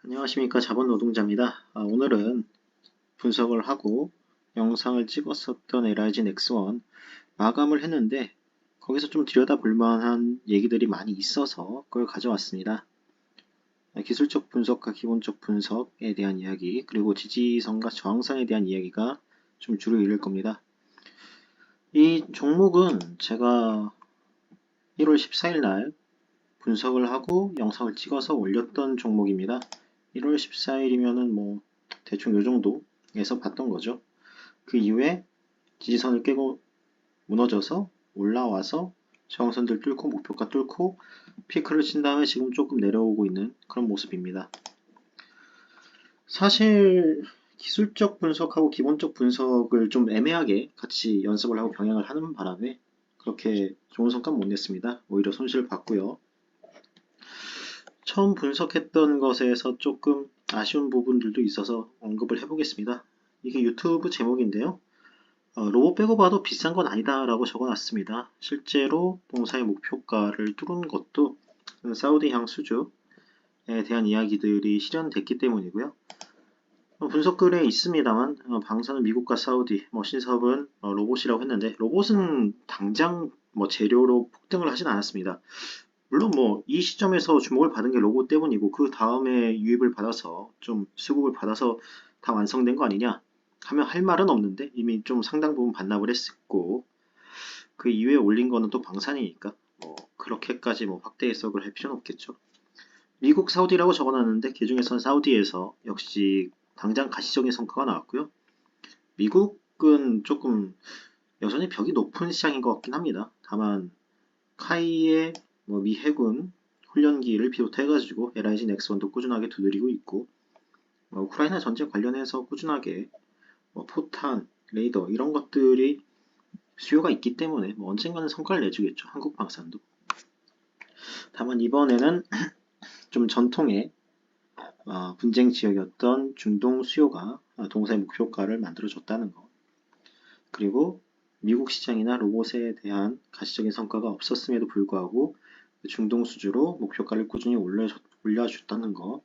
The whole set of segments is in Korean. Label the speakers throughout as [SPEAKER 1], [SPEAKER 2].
[SPEAKER 1] 안녕하십니까. 자본노동자입니다. 오늘은 분석을 하고 영상을 찍었었던 LIG 넥스원 마감을 했는데 거기서 좀 들여다볼 만한 얘기들이 많이 있어서 그걸 가져왔습니다. 기술적 분석과 기본적 분석에 대한 이야기, 그리고 지지선과 저항선에 대한 이야기가 좀 주로 이룰 겁니다. 이 종목은 제가 1월 14일 날 분석을 하고 영상을 찍어서 올렸던 종목입니다. 1월 14일이면은 뭐 대충 요 정도에서 봤던 거죠. 그 이후에 지지선을 깨고 무너져서 올라와서 저항선들 뚫고 목표가 뚫고 피크를 친 다음에 지금 조금 내려오고 있는 그런 모습입니다. 사실 기술적 분석하고 기본적 분석을 좀 애매하게 같이 연습을 하고 병행을 하는 바람에 그렇게 좋은 성과 못 냈습니다. 오히려 손실을 봤고요. 처음 분석했던 것에서 조금 아쉬운 부분들도 있어서 언급을 해보겠습니다. 이게 유튜브 제목인데요. 로봇 빼고 봐도 비싼 건 아니다 라고 적어놨습니다. 실제로 동사의 목표가를 뚫은 것도 사우디향 수주에 대한 이야기들이 실현됐기 때문이고요. 분석글에 있습니다만 방사는 미국과 사우디, 신사업은 로봇이라고 했는데 로봇은 당장 재료로 폭등을 하진 않았습니다. 물론 이 시점에서 주목을 받은 게 로봇 때문이고 그 다음에 유입을 받아서 좀 수급을 받아서 다 완성된 거 아니냐 하면 할 말은 없는데 이미 좀 상당 부분 반납을 했었고 그 이후에 올린 거는 또 방산이니까 그렇게까지 확대 해석을 할 필요는 없겠죠. 미국, 사우디라고 적어놨는데 그중에선 사우디에서 역시 당장 가시적인 성과가 나왔고요. 미국은 조금 여전히 벽이 높은 시장인 것 같긴 합니다. 다만 카이의 미 해군 훈련기를 비롯해가지고 LIG 넥스원도 꾸준하게 두드리고 있고 우크라이나 전쟁 관련해서 꾸준하게 포탄, 레이더 이런 것들이 수요가 있기 때문에 언젠가는 성과를 내주겠죠. 한국 방산도. 다만 이번에는 좀 전통의 분쟁 지역이었던 중동 수요가 동사의 목표가를 만들어줬다는 것. 그리고 미국 시장이나 로봇에 대한 가시적인 성과가 없었음에도 불구하고 중동 수주로 목표가를 꾸준히 올려줬다는 거.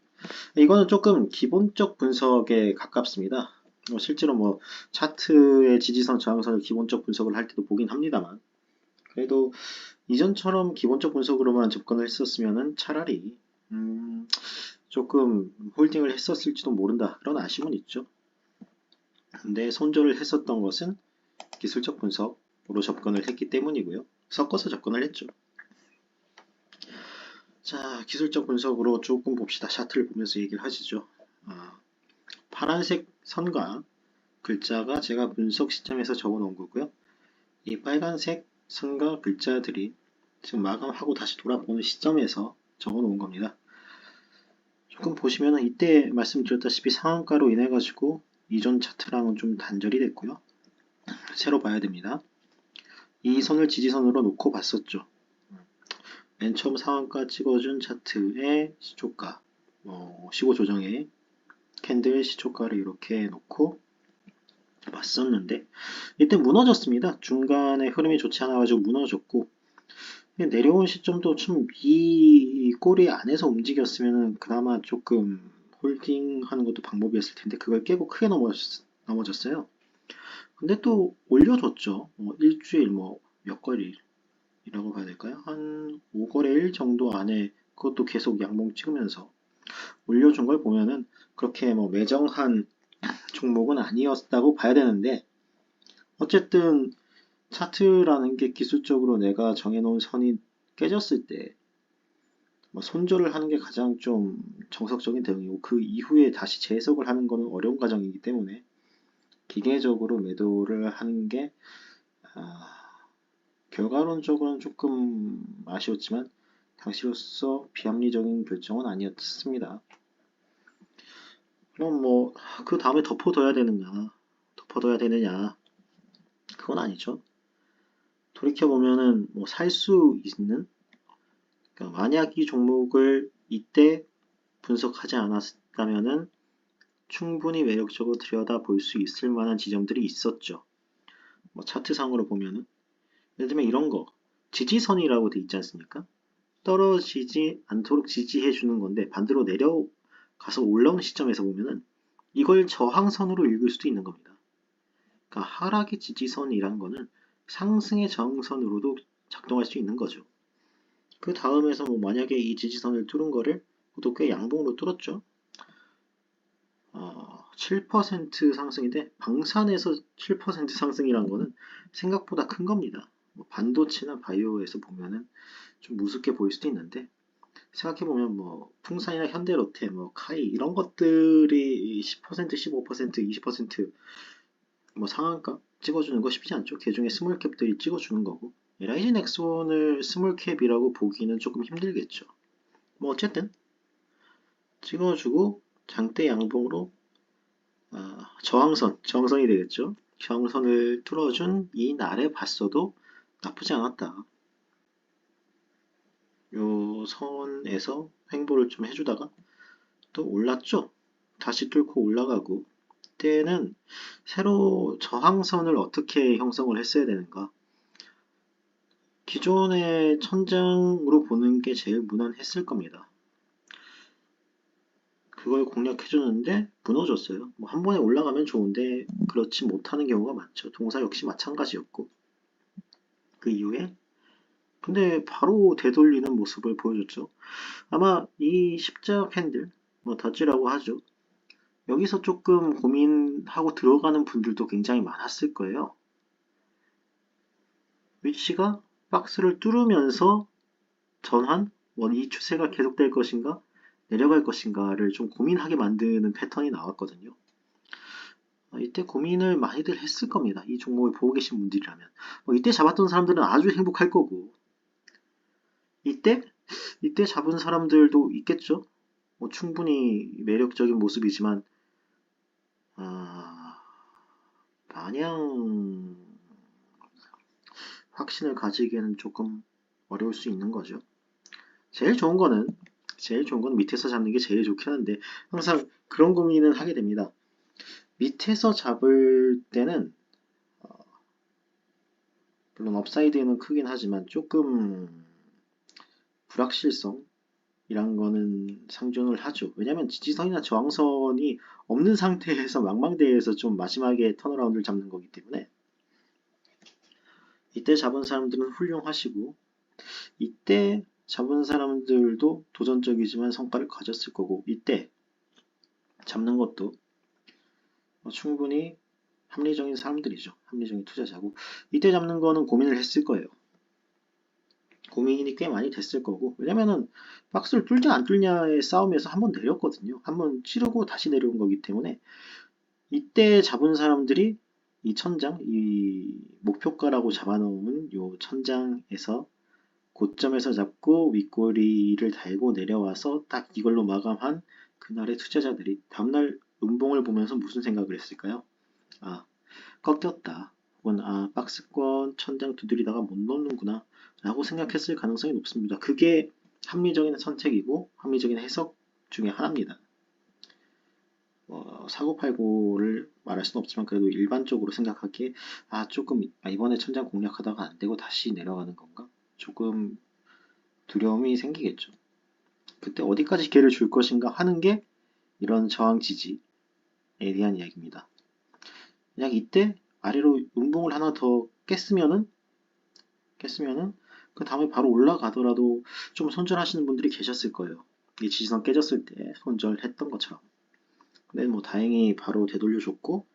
[SPEAKER 1] 이거는 조금 기본적 분석에 가깝습니다. 실제로 차트의 지지선, 저항선을 기본적 분석을 할 때도 보긴 합니다만 그래도 이전처럼 기본적 분석으로만 접근을 했었으면 차라리 조금 홀딩을 했었을지도 모른다 그런 아쉬움은 있죠. 근데 손절을 했었던 것은 기술적 분석으로 접근을 했기 때문이고요. 섞어서 접근을 했죠. 자, 기술적 분석으로 조금 봅시다. 차트를 보면서 얘기를 하시죠. 파란색 선과 글자가 제가 분석 시점에서 적어 놓은 거고요. 이 빨간색 선과 글자들이 지금 마감하고 다시 돌아보는 시점에서 적어 놓은 겁니다. 조금 보시면 이때 말씀드렸다시피 상한가로 인해 가지고 이전 차트랑은 좀 단절이 됐고요. 새로 봐야 됩니다. 이 선을 지지선으로 놓고 봤었죠. 맨 처음 상한가 찍어준 차트의 시초가, 15 조정의 캔들 시초가를 이렇게 놓고 봤었는데 이때 무너졌습니다. 중간에 흐름이 좋지 않아가지고 무너졌고 내려온 시점도 좀 이 꼬리 안에서 움직였으면 그나마 조금 홀딩하는 것도 방법이었을 텐데 그걸 깨고 크게 넘어졌어요. 근데 또 올려줬죠. 일주일 몇 거리라고 봐야 될까요? 한 5거래일 정도 안에 그것도 계속 양봉 찍으면서 올려준 걸 보면은 그렇게 매정한 종목은 아니었다고 봐야 되는데 어쨌든 차트라는 게 기술적으로 내가 정해놓은 선이 깨졌을 때 손절을 하는 게 가장 좀 정석적인 대응이고 그 이후에 다시 재해석을 하는 거는 어려운 과정이기 때문에 기계적으로 매도를 하는 게 결과론적으로는 조금 아쉬웠지만 당시로서 비합리적인 결정은 아니었습니다. 그럼 그 다음에 덮어둬야 되느냐 그건 아니죠. 돌이켜보면은 살 수 있는 그러니까 만약 이 종목을 이때 분석하지 않았다면은 충분히 매력적으로 들여다볼 수 있을 만한 지점들이 있었죠. 차트상으로 보면은 예를 들면 이런 거 지지선이라고 돼 있지 않습니까? 떨어지지 않도록 지지해 주는 건데 반대로 가서 올라오는 시점에서 보면은 이걸 저항선으로 읽을 수도 있는 겁니다. 그러니까 하락의 지지선이란 거는 상승의 저항선으로도 작동할 수 있는 거죠. 그 다음에서 뭐 만약에 이 지지선을 뚫은 거를 또 꽤 양봉으로 뚫었죠. 7% 상승인데 방산에서 7% 상승이란 거는 생각보다 큰 겁니다. 뭐 반도체나 바이오에서 보면은 좀 우습게 보일 수도 있는데 생각해보면 뭐 풍산이나 현대로테, 뭐 카이 이런 것들이 10%, 15%, 20%뭐 상한가 찍어주는 거 쉽지 않죠. 개중에 스몰캡들이 찍어주는 거고 라이진 엑스원을 스몰캡이라고 보기는 조금 힘들겠죠. 뭐 어쨌든 찍어주고 장대 양봉으로 저항선이 되겠죠. 저항선을 뚫어준 이 날에 봤어도 나쁘지 않았다. 요 선에서 횡보를 좀 해주다가 또 올랐죠. 다시 뚫고 올라가고 그때는 새로 저항선을 어떻게 형성을 했어야 되는가. 기존의 천장으로 보는 게 제일 무난했을 겁니다. 그걸 공략해줬는데 무너졌어요. 뭐 한 번에 올라가면 좋은데 그렇지 못하는 경우가 많죠. 동사 역시 마찬가지였고 그 이후에 근데 바로 되돌리는 모습을 보여줬죠. 아마 이 십자 팬들 뭐 덧지라고 하죠. 여기서 조금 고민하고 들어가는 분들도 굉장히 많았을 거예요. 위치가 박스를 뚫으면서 전환, 이 추세가 계속될 것인가, 내려갈 것인가를 좀 고민하게 만드는 패턴이 나왔거든요. 이때 고민을 많이들 했을 겁니다. 이 종목을 보고 계신 분들이라면. 이때 잡았던 사람들은 아주 행복할 거고, 이때 잡은 사람들도 있겠죠? 충분히 매력적인 모습이지만, 마냥 확신을 가지기에는 조금 어려울 수 있는 거죠. 제일 좋은 거는 밑에서 잡는 게 제일 좋긴 한데 항상 그런 고민은 하게 됩니다. 밑에서 잡을 때는 물론 업사이드는 크긴 하지만 조금 불확실성 이란 거는 상존을 하죠. 왜냐면 지지선이나 저항선이 없는 상태에서 망망대해에서 좀 마지막에 턴어라운드를 잡는 거기 때문에 이때 잡은 사람들은 훌륭하시고 이때 잡은 사람들도 도전적이지만 성과를 가졌을 거고 이때 잡는 것도 충분히 합리적인 사람들이죠. 합리적인 투자자고 이때 잡는 거는 고민을 했을 거예요. 고민이 꽤 많이 됐을 거고 왜냐면은 박스를 뚫냐 안 뚫냐의 싸움에서 한번 내렸거든요. 한번 찌르고 다시 내려온 거기 때문에 이때 잡은 사람들이 이 천장, 이 목표가라고 잡아놓은 요 천장에서 고점에서 잡고 윗꼬리를 달고 내려와서 딱 이걸로 마감한 그날의 투자자들이 다음날 음봉을 보면서 무슨 생각을 했을까요? 꺾였다. 혹은 박스권 천장 두드리다가 못 넣는구나 라고 생각했을 가능성이 높습니다. 그게 합리적인 선택이고 합리적인 해석 중에 하나입니다. 사고팔고를 말할 수는 없지만 그래도 일반적으로 생각하기에 조금 이번에 천장 공략하다가 안 되고 다시 내려가는 건가? 조금 두려움이 생기겠죠. 그때 어디까지 기회를 줄 것인가 하는 게 이런 저항 지지에 대한 이야기입니다. 그냥 이때 아래로 음봉을 하나 더 깼으면은 그 다음에 바로 올라가더라도 좀 손절하시는 분들이 계셨을 거예요. 이 지지선 깨졌을 때 손절했던 것처럼. 근데 뭐 다행히 바로 되돌려줬고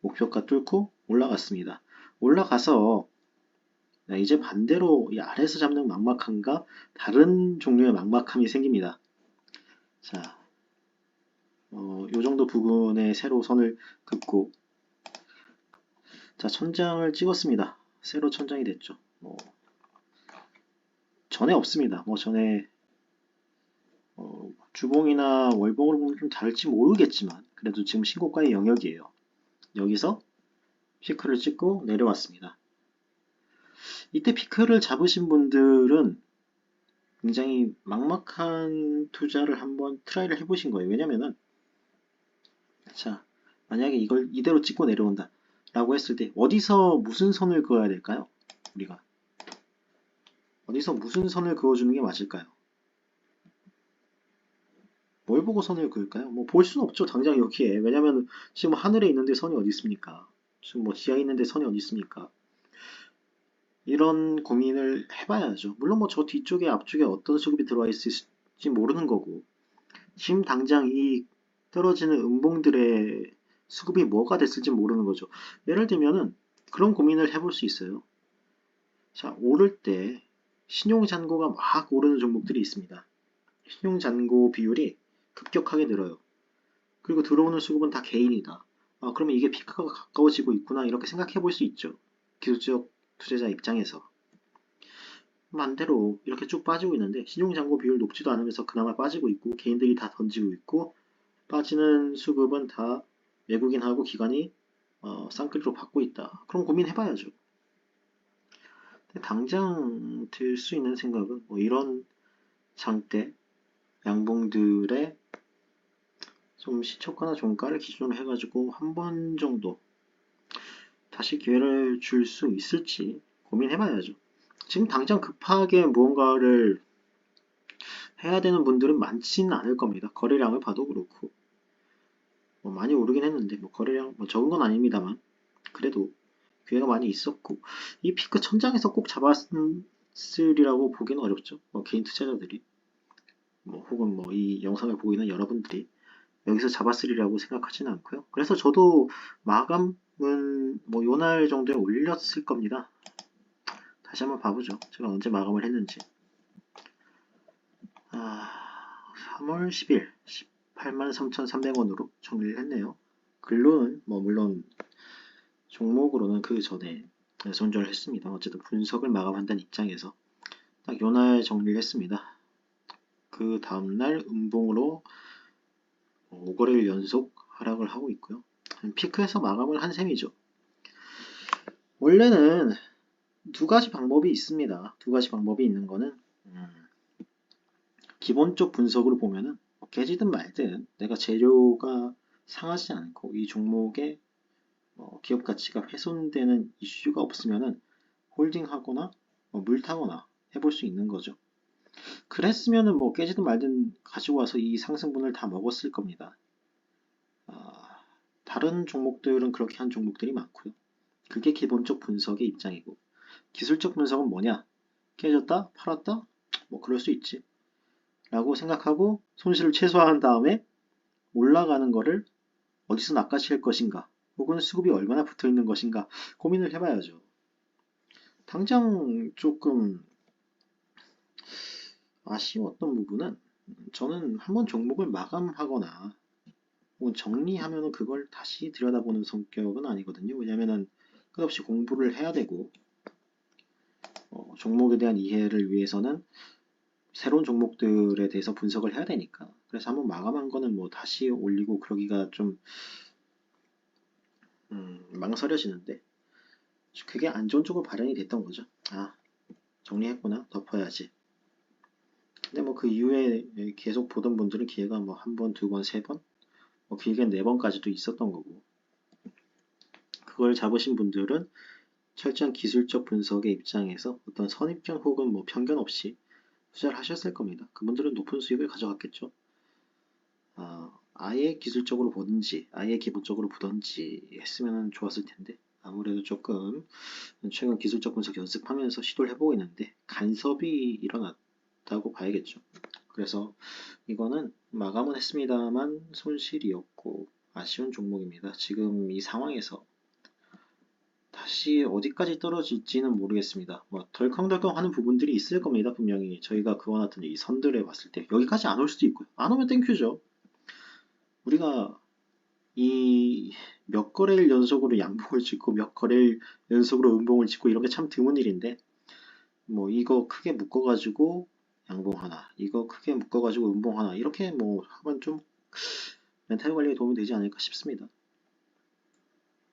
[SPEAKER 1] 목표가 뚫고 올라갔습니다. 올라가서 이제 반대로 이 아래에서 잡는 막막함과 다른 종류의 막막함이 생깁니다. 자, 요 정도 부분에 새로 선을 긋고 자, 천장을 찍었습니다. 새로 천장이 됐죠. 전에 없습니다. 전에 주봉이나 월봉으로 보면 좀 다를지 모르겠지만 그래도 지금 신고가의 영역이에요. 여기서 피크를 찍고 내려왔습니다. 이때 피크를 잡으신 분들은 굉장히 막막한 투자를 한번 트라이를 해보신 거예요. 왜냐면은 자, 만약에 이걸 이대로 찍고 내려온다 라고 했을 때 어디서 무슨 선을 그어야 될까요? 우리가 어디서 무슨 선을 그어주는 게 맞을까요? 뭘 보고 선을 그을까요? 뭐 볼 수는 없죠. 당장 여기에. 왜냐면 지금 하늘에 있는데 선이 어디 있습니까? 지금 뭐 지하에 있는데 선이 어디 있습니까? 이런 고민을 해봐야죠. 물론 뭐 저 뒤쪽에 앞쪽에 어떤 수급이 들어와 있을지 모르는 거고 지금 당장 이 떨어지는 음봉들의 수급이 뭐가 됐을지 모르는 거죠. 예를 들면은 그런 고민을 해볼 수 있어요. 자, 오를 때 신용잔고가 막 오르는 종목들이 있습니다. 신용잔고 비율이 급격하게 늘어요. 그리고 들어오는 수급은 다 개인이다. 아, 그러면 이게 피크가 가까워지고 있구나 이렇게 생각해 볼 수 있죠. 기술적 투자자 입장에서. 반대로 이렇게 쭉 빠지고 있는데 신용잔고 비율 높지도 않으면서 그나마 빠지고 있고 개인들이 다 던지고 있고 빠지는 수급은 다 외국인하고 기관이 쌍끌이로 받고 있다. 그럼 고민해봐야죠. 당장 들 수 있는 생각은 뭐 이런 장대 양봉들의 좀 시초가나 종가를 기준으로 해가지고 한 번 정도 다시 기회를 줄 수 있을지 고민해봐야죠. 지금 당장 급하게 무언가를 해야 되는 분들은 많지는 않을 겁니다. 거래량을 봐도 그렇고 뭐 많이 오르긴 했는데 뭐 거래량 뭐 적은 건 아닙니다만 그래도 기회가 많이 있었고 이 피크 천장에서 꼭 잡았으리라고 보기는 어렵죠. 뭐 개인 투자자들이 뭐 혹은 뭐 이 영상을 보고 있는 여러분들이 여기서 잡았으리라고 생각하지는 않고요. 그래서 저도 마감은 뭐 요날 정도에 올렸을 겁니다. 다시 한번 봐보죠. 제가 언제 마감을 했는지. 3월 10일 183,300원으로 정리를 했네요. 글로는 뭐 물론 종목으로는 그 전에 손절을 했습니다. 어쨌든 분석을 마감한다는 입장에서 딱 요날 정리를 했습니다. 그 다음날 음봉으로 5거래일 연속 하락을 하고 있고요. 피크에서 마감을 한 셈이죠. 원래는 두 가지 방법이 있습니다. 두 가지 방법이 있는 거는 기본적 분석으로 보면은 깨지든 말든 내가 재료가 상하지 않고 이 종목의 기업 가치가 훼손되는 이슈가 없으면은 홀딩하거나 물 타거나 해볼 수 있는 거죠. 그랬으면은 뭐 깨지든 말든 가지고 와서 이 상승분을 다 먹었을 겁니다. 다른 종목들은 그렇게 한 종목들이 많고요. 그게 기본적 분석의 입장이고 기술적 분석은 뭐냐? 깨졌다? 팔았다? 뭐 그럴 수 있지. 라고 생각하고 손실을 최소화한 다음에 올라가는 거를 어디서 낚아챌 것인가 혹은 수급이 얼마나 붙어 있는 것인가 고민을 해봐야죠. 당장 조금 아쉬웠던 부분은 저는 한번 종목을 마감하거나 혹은 정리하면 그걸 다시 들여다보는 성격은 아니거든요. 왜냐면은 끝없이 공부를 해야 되고 종목에 대한 이해를 위해서는 새로운 종목들에 대해서 분석을 해야 되니까 그래서 한번 마감한 거는 뭐 다시 올리고 그러기가 좀 망설여지는데 그게 안 좋은 쪽으로 발현이 됐던 거죠. 아 정리했구나 덮어야지. 근데 뭐 그 이후에 계속 보던 분들은 기회가 뭐 한 번, 두 번, 세 번, 뭐 길게는 네 번까지도 있었던 거고 그걸 잡으신 분들은 철저한 기술적 분석의 입장에서 어떤 선입견 혹은 뭐 편견 없이 투자를 하셨을 겁니다. 그분들은 높은 수익을 가져갔겠죠. 아예 기술적으로 보든지 아예 기본적으로 보든지 했으면 좋았을 텐데 아무래도 조금 최근 기술적 분석 연습하면서 시도를 해보고 있는데 간섭이 일어났다고 봐야겠죠. 그래서 이거는 마감은 했습니다만 손실이었고 아쉬운 종목입니다. 지금 이 상황에서 다시 어디까지 떨어질지는 모르겠습니다. 뭐 덜컹덜컹 하는 부분들이 있을 겁니다. 분명히 저희가 그와 같은 이 선들에 봤을 때 여기까지 안 올 수도 있고요. 안 오면 땡큐죠. 우리가 이 몇 거래일 연속으로 양봉을 찍고 몇 거래일 연속으로 음봉을 찍고 이런 게 참 드문 일인데 뭐 이거 크게 묶어가지고 양봉 하나 이거 크게 묶어가지고 음봉 하나 이렇게 뭐 하면 좀 멘탈 관리에 도움이 되지 않을까 싶습니다.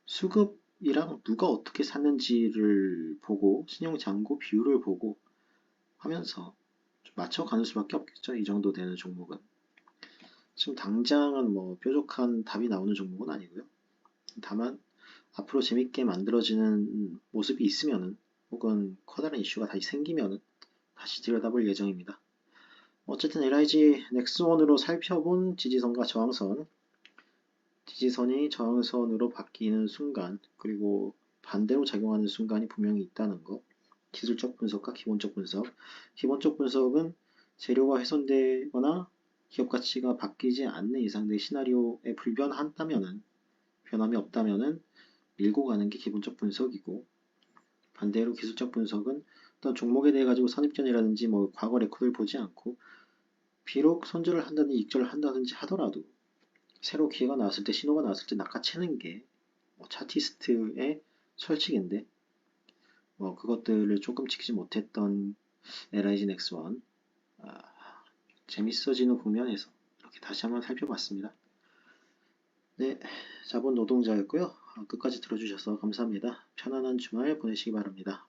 [SPEAKER 1] 수급이랑 누가 어떻게 샀는지를 보고 신용잔고 비율을 보고 하면서 좀 맞춰가는 수밖에 없겠죠. 이 정도 되는 종목은. 지금 당장은 뭐 뾰족한 답이 나오는 종목은 아니고요. 다만 앞으로 재밌게 만들어지는 모습이 있으면은 혹은 커다란 이슈가 다시 생기면은 다시 들여다볼 예정입니다. 어쨌든 LIG 넥스1으로 살펴본 지지선과 저항선, 지지선이 저항선으로 바뀌는 순간, 그리고 반대로 작용하는 순간이 분명히 있다는 것. 기술적 분석과 기본적 분석. 기본적 분석은 재료가 훼손되거나 기업 가치가 바뀌지 않는 이상 내 시나리오에 불변한다면은, 변함이 없다면은 밀고 가는 게 기본적 분석이고, 반대로 기술적 분석은 어떤 종목에 대해 가지고 선입견이라든지 뭐 과거 레코드를 보지 않고, 비록 손절을 한다든지 익절을 한다든지 하더라도 새로 기회가 나왔을 때, 신호가 나왔을 때 낚아채는 게 차티스트의 철칙인데, 그것들을 조금 지키지 못했던 LIG 넥스원, 아, 재밌어지는 국면에서 이렇게 다시 한번 살펴봤습니다. 네, 자본 노동자였고요. 끝까지 들어주셔서 감사합니다. 편안한 주말 보내시기 바랍니다.